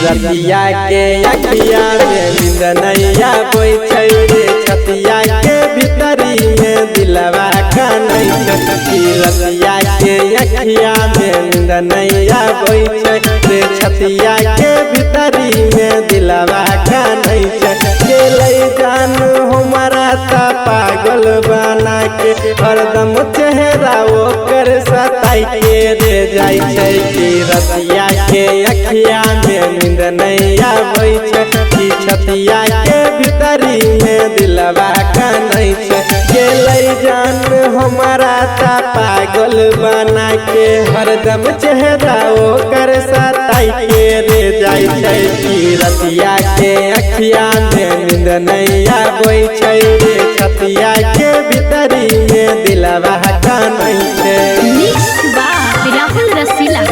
रतिया के अखिया में नींद नैया बोई छै रे छतिया के भीतरी में दिलवा का नहीं छती। रतिया के अखिया में नींद नैया बोई छै रे छतिया के भीतरी में दिलवा का नहीं छती। ले जान हमारा ता पागल बना के हरदम चेहरा ओकर सताई के रे जाई छै कि रतिया के अखिया में नींद नैया बोई छै कि छतिया के भीतरी में दिलवा का नहीं छै। ले जान हमारा ता पागल बना के हरदम चेहरा ओकर सताई के रे जाई छै कि रतिया के अखिया में नींद नैया बोई छै रे छतिया के भीतरी में दिलवा का नहीं छै। राहुल रसीला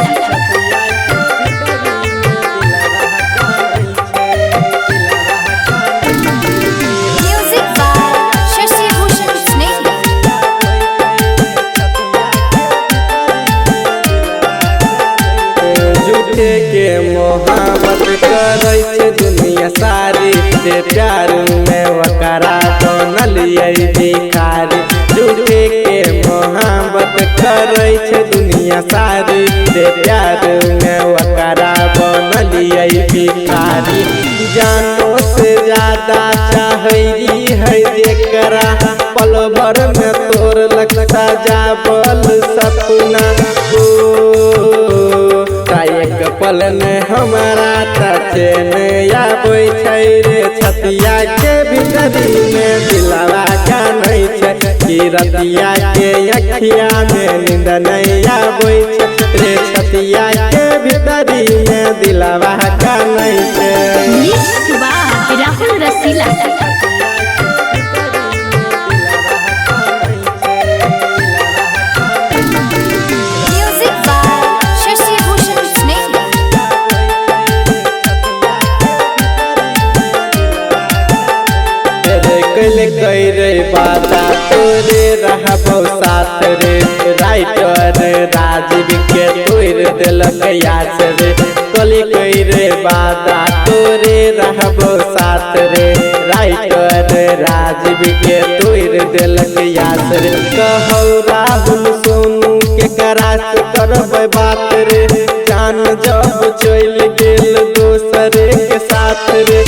के मोहब्बत करे छै दुनिया सारी से प्यार में वकरा बनलिए भिखारी। झूठे के मोहब्बत करे छै दुनिया सारी से प्यार में वकरा बनलिए भिखारी। जानो से ज्यादा चाहरी है जेकरा पल भर में तोर लगता जाबल सपना एक पल में हमारा चैन आबै छै रे छतिया के भीतरी में दिलवा का नहीं छै कि रतिया के अखिया में नींद नहीं आबै छै रे छतिया के भीतरी में दिलवा का नहीं छै। राहुल रसीला रे बाता तोरे रहबो साथ रे राइटर राजीव के तोड़ दिलक याद रे। कली रे बाता तोरे रहबो साथ रे राइटर राजीव के तोड़ दिलक याद रे। कहौ राहुल सोनू के करास करब बात रे जान जब चल गेल दोसरे के साथ रे।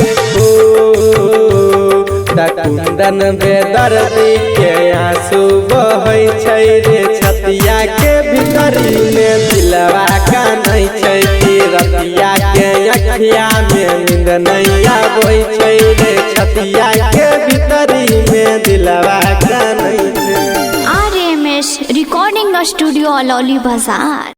कुंदन बेदर्दी के आंसू बहै छै रे छतिया के भीतरी में दिलवा का नहीं छै कि रतिया के अखिया में नींद नहीं आबै छै रे छतिया के भीतरी में दिलवा का नहीं छै। RMS रिकॉर्डिंग स्टूडियो अलौली बाजार।